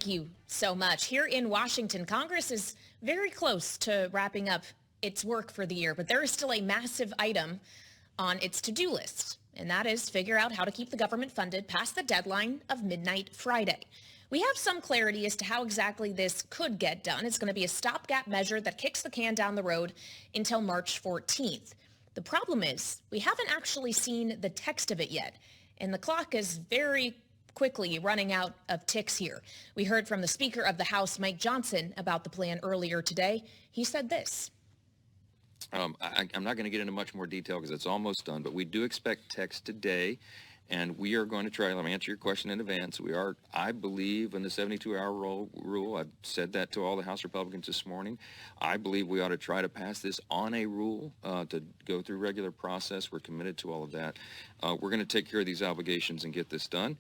Thank you so much. Here in Washington, Congress is very close to wrapping up its work for the year, but there is still a massive item on its to-do list, and that is figure out how to keep the government funded past the deadline of midnight Friday. We have some clarity as to how exactly this could get done. It's going to be a stopgap measure that kicks the can down the road until March 14th. The problem is we haven't actually seen the text of it yet, and the clock is very quickly running out of ticks here. We heard from the Speaker of the House, Mike Johnson, about the plan earlier today. He said this. I'm not going to get into much more detail because it's almost done, but we do expect text today, and we are going to try. Let me answer your question in advance. I believe in the 72-hour rule. I've said that to all the House Republicans this morning. I believe we ought to try to pass this on a rule to go through regular process. We're committed to all of that. We're going to take care of these obligations and get this done.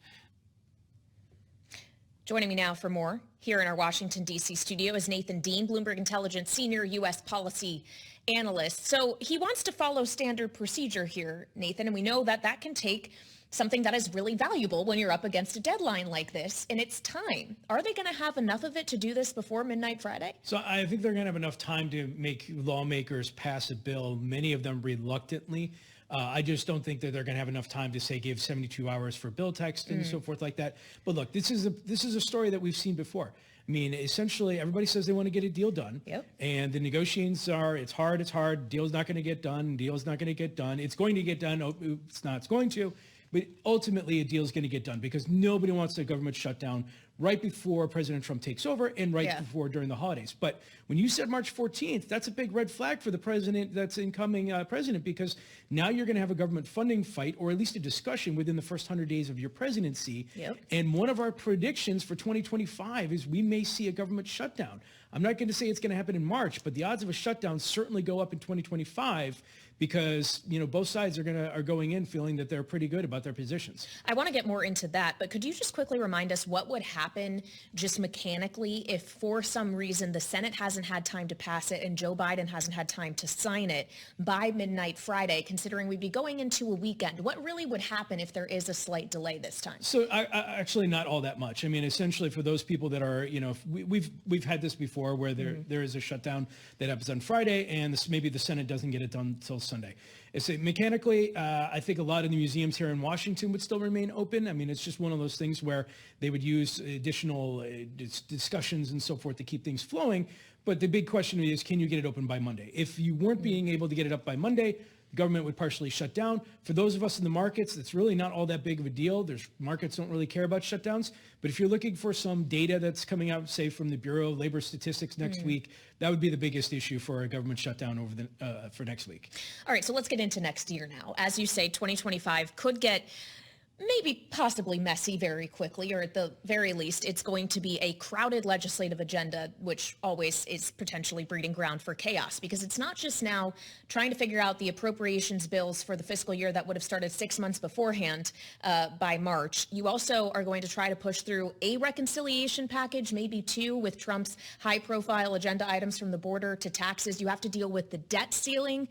Joining me now for more here in our Washington, D.C. studio is Nathan Dean, Bloomberg Intelligence Senior U.S. Policy Analyst. So he wants to follow standard procedure here, Nathan, and we know that that can take something that is really valuable when you're up against a deadline like this, and it's time. Are they going to have enough of it to do this before midnight Friday? So I think they're going to have enough time to make lawmakers pass a bill, many of them reluctantly. I just don't think that they're going to have enough time to say give 72 hours for bill text and so forth like that. But look, this is a story that we've seen before. I mean, essentially, everybody says they want to get a deal done. Yep. And the negotiations are, it's hard. Deal's not going to get done. Deal's not going to get done. It's going to get done. Oh, it's not. It's going to. But ultimately, a deal is going to get done because nobody wants a government shutdown right before President Trump takes over and before during the holidays. But when you said March 14th, that's a big red flag for the president, that's incoming president, because now you're going to have a government funding fight, or at least a discussion within the first 100 days of your presidency. Yep. And one of our predictions for 2025 is we may see a government shutdown. I'm not going to say it's going to happen in March, but the odds of a shutdown certainly go up in 2025 because, you know, both sides are going in feeling that they're pretty good about their positions. I want to get more into that, but could you just quickly remind us what would happen just mechanically if for some reason the Senate hasn't had time to pass it and Joe Biden hasn't had time to sign it by midnight Friday, considering we'd be going into a weekend? What really would happen if there is a slight delay this time? So actually not all that much. I mean, essentially for those people that are, you know, we've had this before where there is a shutdown that happens on Friday and maybe the Senate doesn't get it done until Sunday. It's mechanically, I think a lot of the museums here in Washington would still remain open. I mean, it's just one of those things where they would use additional discussions and so forth to keep things flowing. But the big question is, can you get it open by Monday? If you weren't being able to get it up by Monday, the government would partially shut down. For those of us in the markets, it's really not all that big of a deal. Markets don't really care about shutdowns. But if you're looking for some data that's coming out, say, from the Bureau of Labor Statistics next week, that would be the biggest issue for a government shutdown for next week. All right, so let's get into next year now. As you say, 2025 could get maybe possibly messy very quickly, or at the very least, it's going to be a crowded legislative agenda, which always is potentially breeding ground for chaos, because it's not just now trying to figure out the appropriations bills for the fiscal year that would have started 6 months beforehand by March. You also are going to try to push through a reconciliation package, maybe two, with Trump's high-profile agenda items from the border to taxes. You have to deal with the debt ceiling.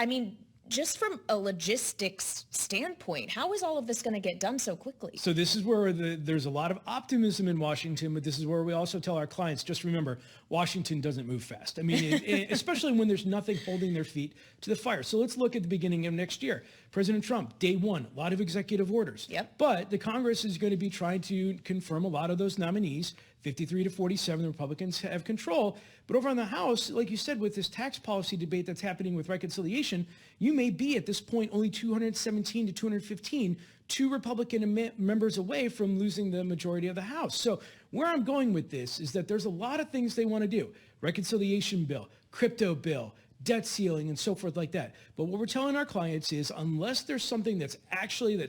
I mean, just from a logistics standpoint, how is all of this going to get done so quickly? So this is where there's a lot of optimism in Washington, but this is where we also tell our clients, just remember, Washington doesn't move fast. I mean, especially when there's nothing holding their feet to the fire. So let's look at the beginning of next year. President Trump, day one, a lot of executive orders. Yep. But the Congress is going to be trying to confirm a lot of those nominees. 53 to 47, the Republicans have control. But over on the House, like you said, with this tax policy debate that's happening with reconciliation, you may be at this point only 217 to 215, two Republican members away from losing the majority of the House. So where I'm going with this is that there's a lot of things they want to do. Reconciliation bill, crypto bill, debt ceiling, and so forth like that. But what we're telling our clients is unless there's something that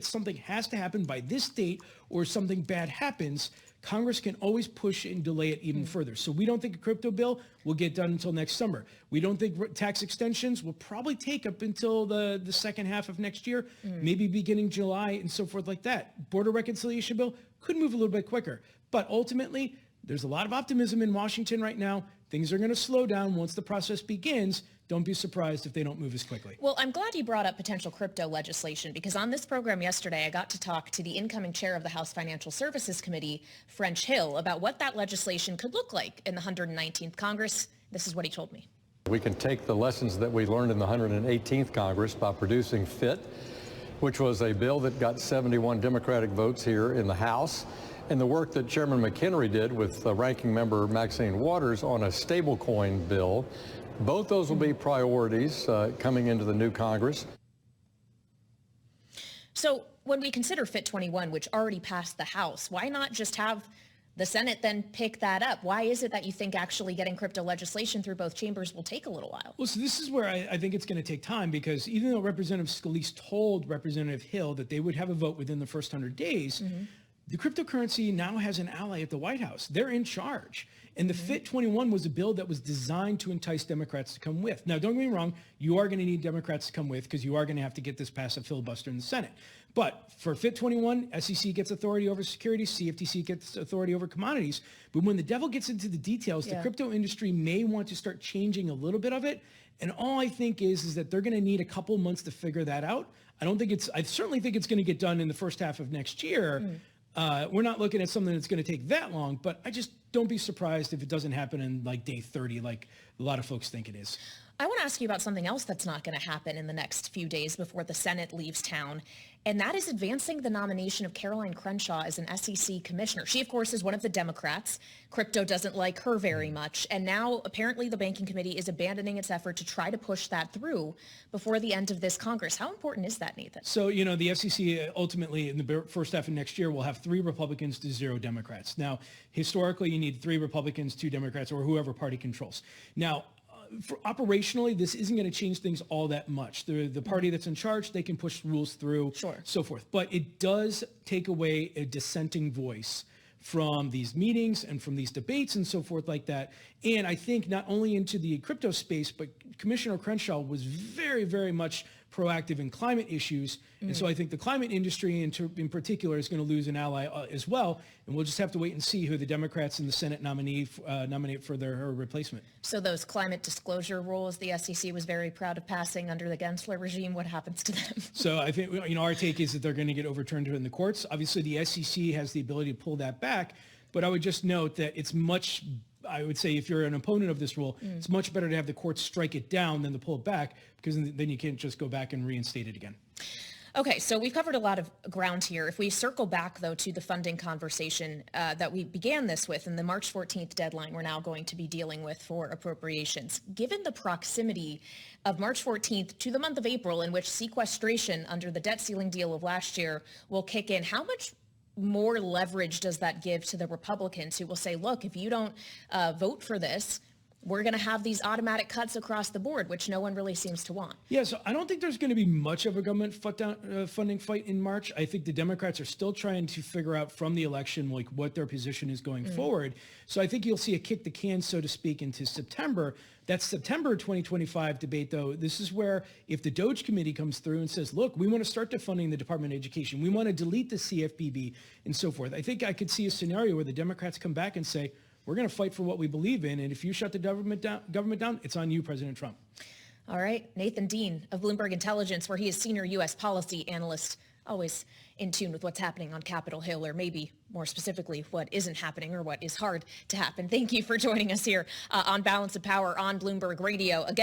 something has to happen by this date or something bad happens, Congress can always push and delay it even further. So we don't think a crypto bill will get done until next summer. We don't think tax extensions will probably take up until the second half of next year, maybe beginning July and so forth like that. Border reconciliation bill could move a little bit quicker. But ultimately, there's a lot of optimism in Washington right now. Things are going to slow down once the process begins don't be surprised if they don't move as quickly. Well, I'm glad you brought up potential crypto legislation, because on this program yesterday, I got to talk to the incoming chair of the House Financial Services Committee, French Hill, about what that legislation could look like in the 119th Congress. This is what he told me. We can take the lessons that we learned in the 118th Congress by producing FIT, which was a bill that got 71 Democratic votes here in the House, and the work that Chairman McHenry did with Ranking Member Maxine Waters on a stablecoin bill. Both those will be priorities coming into the new Congress. So when we consider FIT 21, which already passed the House, why not just have the Senate then pick that up? Why is it that you think actually getting crypto legislation through both chambers will take a little while? Well, so this is where I think it's going to take time, because even though Representative Scalise told Representative Hill that they would have a vote within the first 100 days, the cryptocurrency now has an ally at the White House. They're in charge. And the FIT 21 was a bill that was designed to entice Democrats to come with. Now, don't get me wrong, you are going to need Democrats to come with, because you are going to have to get this past a filibuster in the Senate. But for FIT 21, SEC gets authority over securities, CFTC gets authority over commodities. But when the devil gets into the details, the crypto industry may want to start changing a little bit of it. And all I think is that they're going to need a couple months to figure that out. I certainly think it's going to get done in the first half of next year. We're not looking at something that's going to take that long, but I just don't be surprised if it doesn't happen in like day 30, like a lot of folks think it is. I want to ask you about something else that's not going to happen in the next few days before the Senate leaves town, and that is advancing the nomination of Caroline Crenshaw as an SEC commissioner. She, of course, is one of the Democrats. Crypto doesn't like her very much, and now apparently the Banking Committee is abandoning its effort to try to push that through before the end of this Congress. How important is that, Nathan? So, the FCC ultimately in the first half of next year will have 3 Republicans to 0 Democrats. Now, historically, you need 3 Republicans, 2 Democrats, or whoever party controls. Now, operationally, this isn't going to change things all that much. The party that's in charge, they can push rules through, so forth. But it does take away a dissenting voice from these meetings and from these debates and so forth like that. And I think not only into the crypto space, but Commissioner Crenshaw was very, very much proactive in climate issues. And so I think the climate industry in particular is going to lose an ally as well. And we'll just have to wait and see who the Democrats in the Senate nominate for her replacement. So those climate disclosure rules the SEC was very proud of passing under the Gensler regime, what happens to them? So I think, our take is that they're going to get overturned in the courts. Obviously, the SEC has the ability to pull that back. But I would just note that I would say if you're an opponent of this rule, it's much better to have the courts strike it down than to pull it back, because then you can't just go back and reinstate it again. Okay, so we've covered a lot of ground here. If we circle back, though, to the funding conversation that we began this with and the March 14th deadline we're now going to be dealing with for appropriations, given the proximity of March 14th to the month of April, in which sequestration under the debt ceiling deal of last year will kick in, how much more leverage does that give to the Republicans who will say, look, if you don't vote for this, we're going to have these automatic cuts across the board, which no one really seems to want. Yeah, so I don't think there's going to be much of a government funding fight in March. I think the Democrats are still trying to figure out from the election what their position is going forward. So I think you'll see a kick the can, so to speak, into September. That September 2025 debate, though, this is where if the DOGE committee comes through and says, look, we want to start defunding the Department of Education, we want to delete the CFPB and so forth, I think I could see a scenario where the Democrats come back and say, we're going to fight for what we believe in, and if you shut the government down, it's on you, President Trump. All right. Nathan Dean of Bloomberg Intelligence, where he is senior U.S. policy analyst, always in tune with what's happening on Capitol Hill, or maybe more specifically, what isn't happening or what is hard to happen. Thank you for joining us here on Balance of Power on Bloomberg Radio. Again,